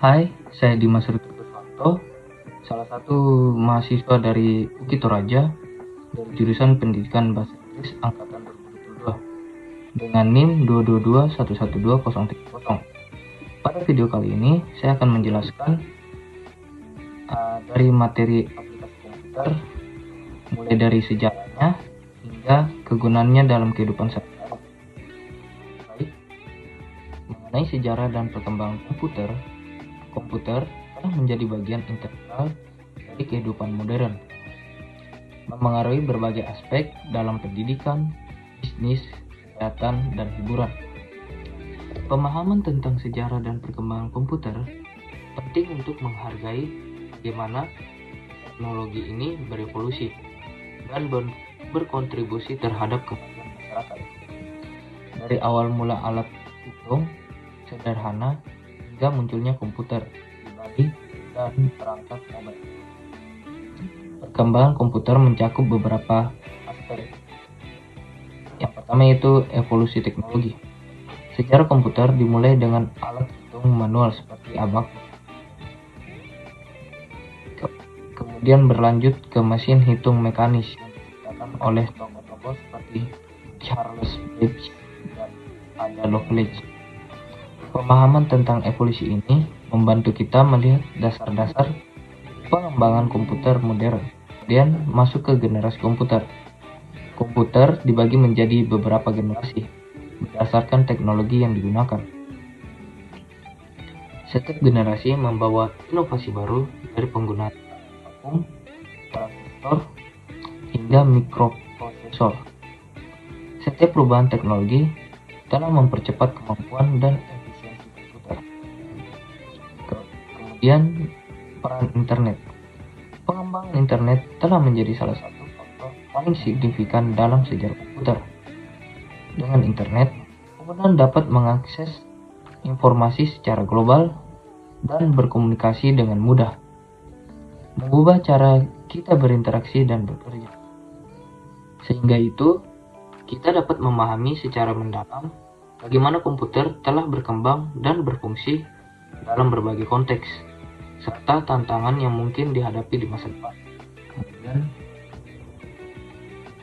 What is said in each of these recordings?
Hai, saya Dimas Rutuguswanto, salah satu mahasiswa dari UKI Toraja dari jurusan Pendidikan Bahasa Inggris Angkatan 2022 dengan NIM 222112030. Pada video kali ini, saya akan menjelaskan dari materi aplikasi komputer, mulai dari sejarahnya hingga kegunaannya dalam kehidupan sehari-hari. Baik, mengenai sejarah dan perkembangan komputer telah menjadi bagian integral dari kehidupan modern, memengaruhi berbagai aspek dalam pendidikan, bisnis, kesehatan, dan hiburan. Pemahaman tentang sejarah dan perkembangan komputer penting untuk menghargai bagaimana teknologi ini berevolusi dan berkontribusi terhadap kemajuan masyarakat. Dari awal mula alat hitung sederhana hingga munculnya komputer pribadi dan perangkat mobile. Perkembangan komputer mencakup beberapa aspek. Yang pertama yaitu evolusi teknologi. Sejarah komputer dimulai dengan alat hitung manual seperti abak. Kemudian berlanjut ke mesin hitung mekanis yang diciptakan oleh tokoh-tokoh seperti Charles Babbage dan Ada Lovelace. Pemahaman tentang evolusi ini membantu kita melihat dasar-dasar pengembangan komputer modern. Kemudian masuk ke generasi komputer. Komputer dibagi menjadi beberapa generasi berdasarkan teknologi yang digunakan. Setiap generasi membawa inovasi baru dari penggunaan vakum, transistor, hingga mikroprosesor. Setiap perubahan teknologi telah mempercepat kemampuan dan efisiensi komputer. Kemudian, peran internet. Pengembangan internet telah menjadi salah satu faktor paling signifikan dalam sejarah komputer. Dengan internet, penggunaan dapat mengakses informasi secara global dan berkomunikasi dengan mudah, mengubah cara kita berinteraksi dan bekerja. Sehingga itu, kita dapat memahami secara mendalam bagaimana komputer telah berkembang dan berfungsi dalam berbagai konteks, serta tantangan yang mungkin dihadapi di masa depan. Kemudian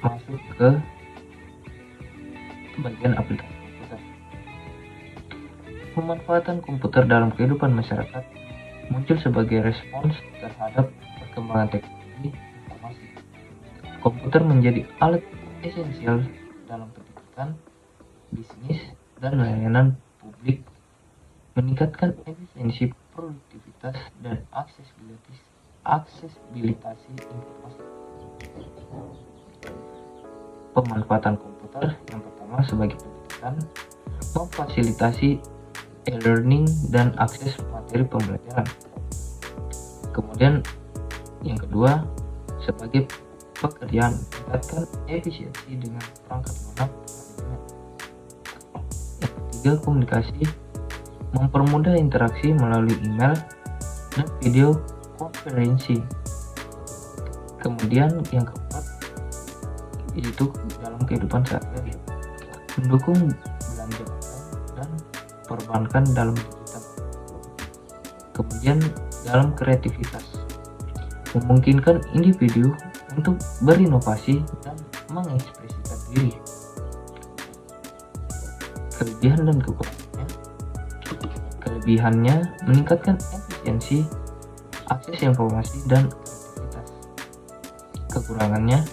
masuk ke bagian aplikasi komputer. Pemanfaatan komputer dalam kehidupan masyarakat muncul sebagai respons terhadap perkembangan teknologi informasi. Komputer menjadi alat esensial dalam pendidikan, bisnis, dan layanan publik, meningkatkan efisiensi, produktivitas, dan aksesibilitas informasi. Pemanfaatan komputer yang pertama sebagai pendidikan, memfasilitasi e-learning dan akses materi pembelajaran. Kemudian yang kedua sebagai pekerjaan, meningkatkan efisiensi dengan perangkat lunak. Yang ketiga komunikasi, mempermudah interaksi melalui email dan video konferensi. Kemudian yang keempat yaitu dalam kehidupan sehari-hari, mendukung belanja dan perbankan dalam digital. Kemudian dalam kreativitas, memungkinkan individu untuk berinovasi dan mengekspresikan diri. Kelebihan dan kekurangannya. Kelebihannya meningkatkan efisiensi, akses informasi, dan kreativitas. Kekurangannya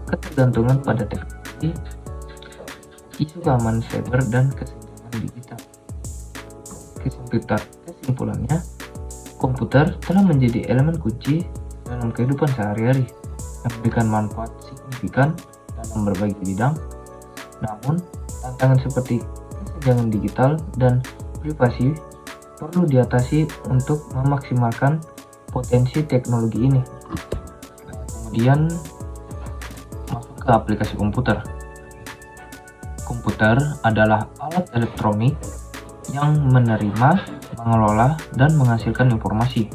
ketergantungan pada teknologi, isu keamanan cyber, dan kesenjangan digital. Kesimpulannya, komputer telah menjadi elemen kunci dalam kehidupan sehari-hari yang memberikan manfaat signifikan dalam berbagai bidang. Namun, tantangan seperti kesenjangan digital dan privasi perlu diatasi untuk memaksimalkan potensi teknologi ini. Kemudian masuk ke aplikasi komputer. Komputer adalah alat elektronik yang menerima, mengelola, dan menghasilkan informasi.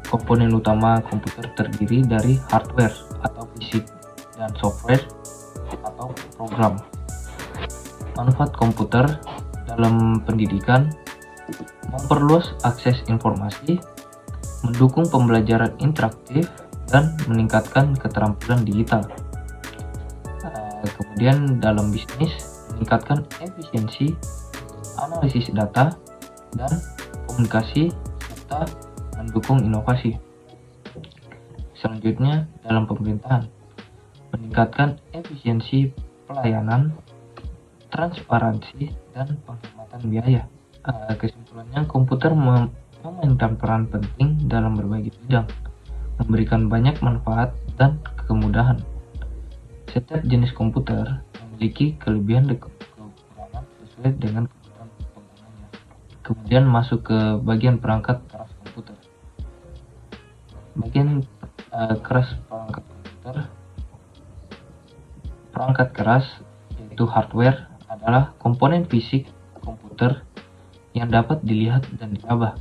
Komponen utama komputer terdiri dari hardware atau fisik dan software atau program. Manfaat komputer dalam pendidikan memperluas akses informasi, mendukung pembelajaran interaktif, dan meningkatkan keterampilan digital. Kemudian dalam bisnis, meningkatkan efisiensi, analisis data, dan komunikasi, serta mendukung inovasi. Selanjutnya, dalam pemerintahan, meningkatkan efisiensi pelayanan, transparansi, dan penghematan biaya. Kesimpulannya, komputer memainkan peran penting dalam berbagai bidang, memberikan banyak manfaat dan kemudahan. Setiap jenis komputer memiliki kelebihan dan kekurangan sesuai dengan kebutuhan penggunanya. Kemudian masuk ke bagian perangkat keras komputer. Bagian keras perangkat komputer. Perangkat keras, yaitu hardware, adalah komponen fisik komputer yang dapat dilihat dan diraba,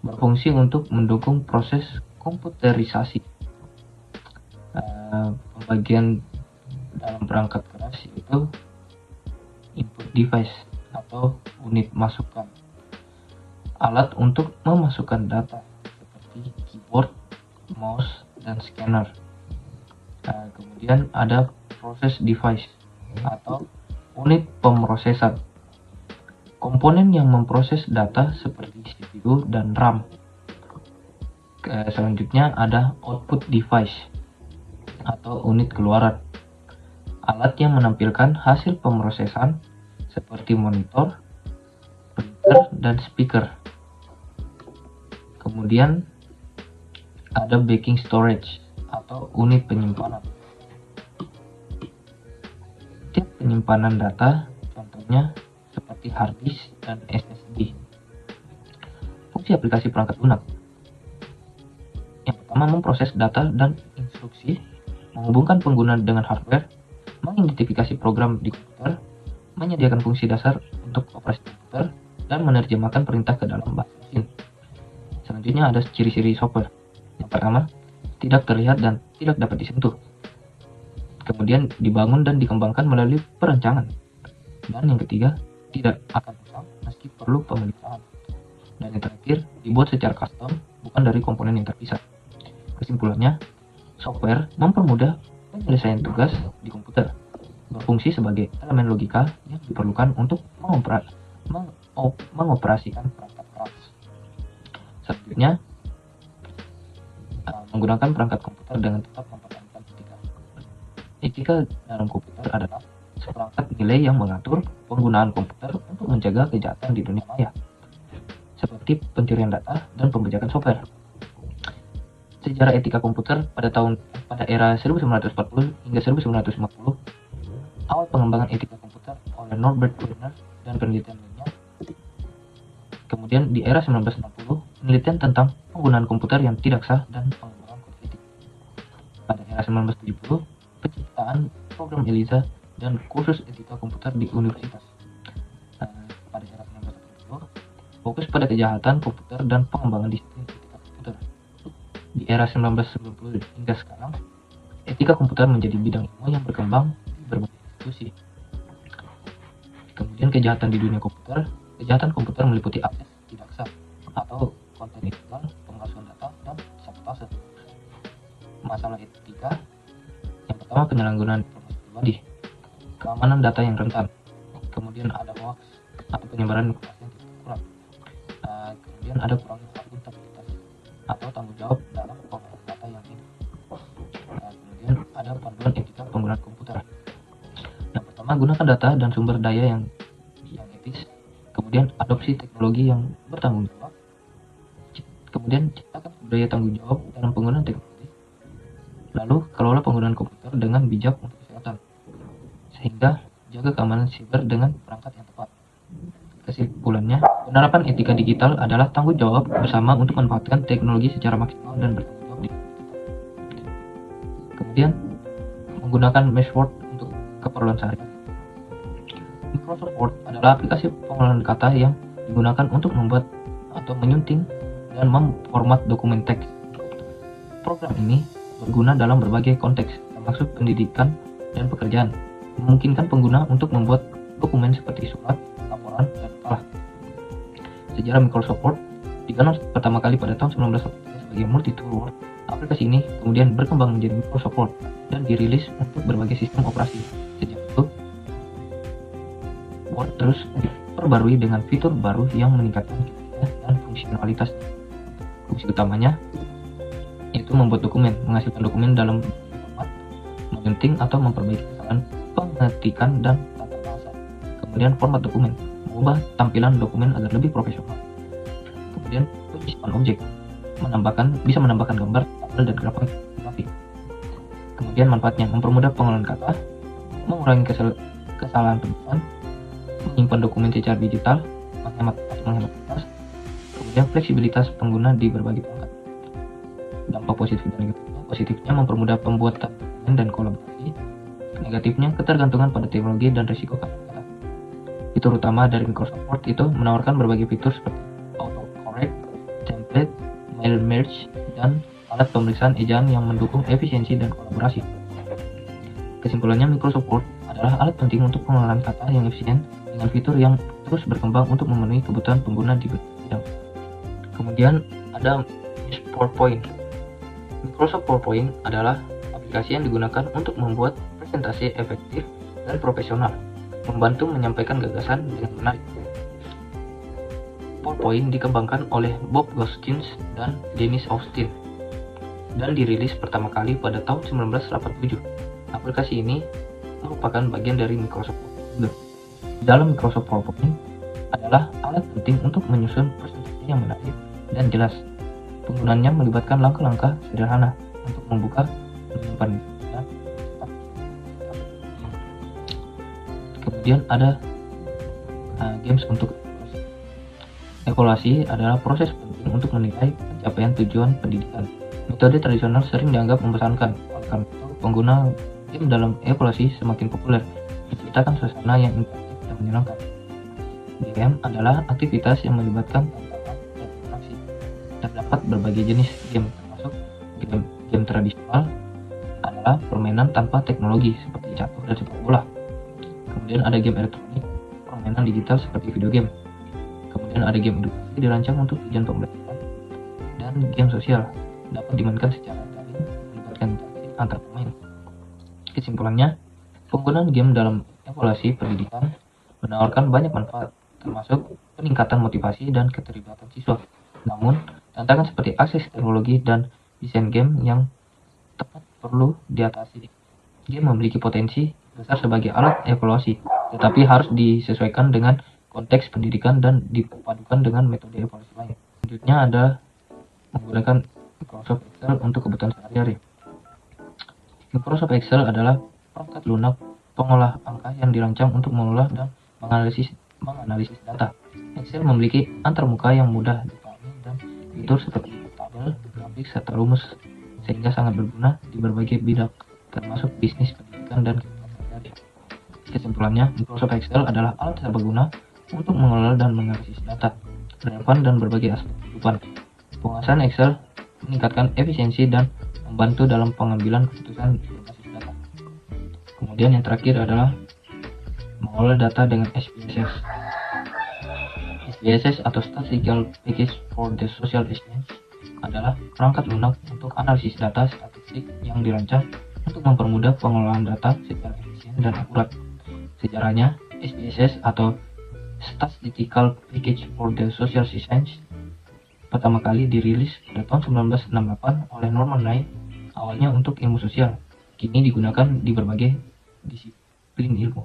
berfungsi untuk mendukung proses komputerisasi. Pembagian dalam perangkat keras yaitu input device atau unit masukan, alat untuk memasukkan data seperti keyboard, mouse, dan scanner. Kemudian ada process device atau unit pemrosesan, komponen yang memproses data seperti CPU dan RAM. Selanjutnya ada output device atau unit keluaran, alat yang menampilkan hasil pemrosesan seperti monitor, printer, dan speaker. Kemudian ada backing storage atau unit penyimpanan. Tiap penyimpanan data, contohnya seperti hard disk dan SSD. Fungsi aplikasi perangkat lunak. Yang pertama, memproses data dan instruksi, menghubungkan pengguna dengan hardware, mengidentifikasi program di komputer, menyediakan fungsi dasar untuk operasi komputer, dan menerjemahkan perintah ke dalam bahasa mesin. Selanjutnya ada ciri-ciri software. Yang pertama, tidak terlihat dan tidak dapat disentuh. Kemudian dibangun dan dikembangkan melalui perancangan. Dan yang ketiga, tidak akan rusak meski perlu pemeliharaan. Dan yang terakhir, dibuat secara custom, bukan dari komponen yang terpisah. Kesimpulannya, software mempermudah penyelesaian tugas di komputer, berfungsi sebagai elemen logika yang diperlukan untuk mengoperasikan perangkat keras. Selanjutnya, menggunakan perangkat komputer dengan tetap mempertahankan etika. Etika dalam komputer adalah seperangkat nilai yang mengatur penggunaan komputer untuk mencegah kejahatan di dunia maya, seperti pencurian data dan pembajakan software. Sejarah etika komputer pada era 1940 hingga 1950, awal pengembangan etika komputer oleh Norbert Wiener dan penelitian lainnya. Kemudian di era 1960, penelitian tentang penggunaan komputer yang tidak sah dan pengembangan kode etik. Pada era 1970, penciptaan program ELIZA dan kursus etika komputer di universitas. Pada era 1980, fokus pada kejahatan komputer dan pengembangan disiplin etika komputer. Di era 1990 hingga sekarang, etika komputer menjadi bidang ilmu yang berkembang di berbagai institusi. Kemudian kejahatan di dunia komputer. Kejahatan komputer meliputi akses tidak sah atau konten ilegal, pemalsuan data, dan sabotase. Masalah etika. Yang pertama, penyalahgunaan informasi pribadi, keamanan data yang rentan. Kemudian ada hoax atau penyebaran informasi yang tidak akurat. Kemudian ada kurangnya akuntabilitas atau tanggung jawab dalam pengolahan data yang ini. Kemudian ada panduan etika penggunaan komputer. Yang pertama, gunakan data dan sumber daya yang etis. Kemudian adopsi teknologi yang bertanggung jawab. Kemudian ciptakan budaya tanggung jawab dalam penggunaan teknologi. Lalu kelola penggunaan komputer dengan bijak untuk kesehatan, sehingga jaga keamanan siber dengan perangkat yang tepat. Kesimpulannya, penerapan etika digital adalah tanggung jawab bersama untuk memanfaatkan teknologi secara maksimal dan bertanggung jawab di kita. Kemudian, menggunakan Microsoft Word untuk keperluan sehari-hari. Microsoft Word adalah aplikasi pengolahan kata yang digunakan untuk membuat atau menyunting dan memformat dokumen teks. Program ini berguna dalam berbagai konteks, termasuk pendidikan dan pekerjaan, memungkinkan pengguna untuk membuat dokumen seperti surat, laporan, dan makalah. sejarah Microsoft Word dikenal pertama kali pada tahun 1983 sebagai multi-tool Word. Aplikasi ini kemudian berkembang menjadi Microsoft Word dan dirilis untuk berbagai sistem operasi. Sejak itu, Word terus diperbarui dengan fitur baru yang meningkatkan kinerja dan fungsionalitas. Fungsi utamanya yaitu membuat dokumen, menghasilkan dokumen dalam format, menyunting atau memperbaiki kesalahan pengetikan dan tata bahasa. Kemudian format dokumen, mengubah tampilan dokumen agar lebih profesional. Kemudian penyisipan objek, bisa menambahkan gambar, tabel, dan grafik. Kemudian manfaatnya mempermudah pengolahan kata, mengurangi kesalahan penulisan, menyimpan dokumen secara digital, menghemat kertas. Kemudian fleksibilitas pengguna di berbagai perangkat. Dampak positif dan negatifnya, positifnya mempermudah pembuatan dokumen dan kolaborasi. Negatifnya ketergantungan pada teknologi dan risiko kata-kata. Fitur utama dari Microsoft Word itu menawarkan berbagai fitur seperti autocorrect, template, mail merge, dan alat pemeriksaan ejaan yang mendukung efisiensi dan kolaborasi. Kesimpulannya, Microsoft Word adalah alat penting untuk pengolahan kata yang efisien dengan fitur yang terus berkembang untuk memenuhi kebutuhan pengguna di berbagai bidang. Kemudian ada PowerPoint. Microsoft PowerPoint adalah aplikasi yang digunakan untuk membuat presentasi efektif dan profesional, membantu menyampaikan gagasan dengan menarik. PowerPoint dikembangkan oleh Bob Goskins dan Dennis Austin dan dirilis pertama kali pada tahun 1987. Aplikasi ini merupakan bagian dari Microsoft Word. Dalam Microsoft PowerPoint adalah alat penting untuk menyusun presentasi yang menarik dan jelas. Penggunaannya melibatkan langkah-langkah sederhana untuk membuka, menyimpan, dan kemudian ada games untuk evaluasi. Evaluasi adalah proses penting untuk menilai pencapaian tujuan pendidikan. Metode tradisional sering dianggap membosankan, oleh karena itu pengguna game dalam evaluasi semakin populer, menciptakan suasana yang interaktif dan menyenangkan. Game adalah aktivitas yang melibatkan tantangan dan interaksi. Terdapat berbagai jenis game, termasuk game tradisional adalah permainan tanpa teknologi seperti catur dan sepak bola. Kemudian ada game elektronik, permainan digital seperti video game. Kemudian ada game edukasi dirancang untuk tujuan pembelajaran, dan game sosial dapat dimainkan secara daring, melibatkan interaksi antar pemain. Kesimpulannya, penggunaan game dalam evaluasi pendidikan menawarkan banyak manfaat, termasuk peningkatan motivasi dan keterlibatan siswa. Namun, tantangan seperti akses teknologi dan desain game yang tepat perlu diatasi. Game memiliki potensi besar sebagai alat evaluasi, tetapi harus disesuaikan dengan konteks pendidikan dan dipadukan dengan metode evaluasi lain. Selanjutnya ada menggunakan Microsoft Excel untuk kebutuhan sehari-hari. Microsoft Excel adalah perangkat lunak pengolah angka yang dirancang untuk mengolah dan menganalisis data. Excel memiliki antarmuka yang mudah dipahami dan fitur seperti tabel, grafik, serta rumus, sehingga sangat berguna di berbagai bidang, termasuk bisnis, pendidikan, dan kehidupan sehari-hari. Kesimpulannya, Microsoft Excel adalah alat serbaguna untuk mengelola dan menganalisis data, relevan dan berbagai aspek kehidupan. Penguasaan Excel meningkatkan efisiensi dan membantu dalam pengambilan keputusan berbasis data. Kemudian yang terakhir adalah mengolah data dengan SPSS. SPSS atau Statistical Package for the Social Science adalah perangkat lunak untuk analisis data statistik yang dirancang untuk mempermudah pengelolaan data secara efisien dan akurat. Sejarahnya, SPSS atau Statistical Package for the Social Science pertama kali dirilis pada tahun 1968 oleh Norman Knight, awalnya untuk ilmu sosial, kini digunakan di berbagai disiplin ilmu.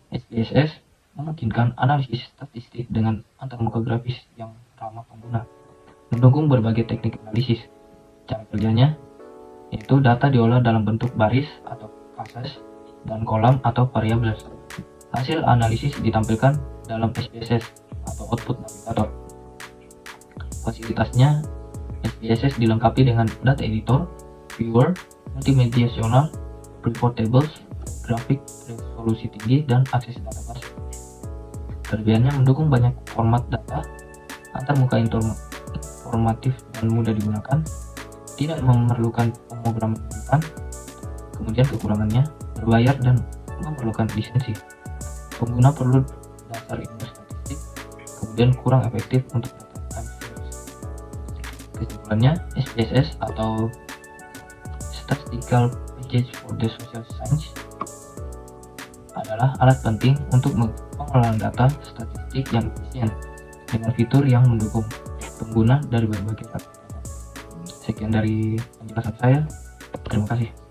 SPSS memungkinkan analisis statistik dengan antarmuka grafis yang ramah pengguna, mendukung berbagai teknik analisis. Cara kerjanya yaitu data diolah dalam bentuk baris atau fases dan kolam atau variabel. Hasil analisis ditampilkan dalam SPSS atau output navigator. Fasilitasnya, SPSS dilengkapi dengan data editor, viewer, multimediasional, report tables, grafik resolusi tinggi, dan akses database. Kelebihannya mendukung banyak format data, antarmuka informatif dan mudah digunakan, tidak memerlukan pemrograman rujukan. Kemudian kekurangannya, berbayar dan memerlukan lisensi. Pengguna perlu dasar ilmu statistik, kemudian kurang efektif untuk mendeteksi virus. Kesimpulannya, SPSS atau Statistical Package for the Social Science adalah alat penting untuk pengelolaan data statistik yang efisien dengan fitur yang mendukung pengguna dari berbagai latar belakang. Sekian dari penjelasan saya. Terima kasih.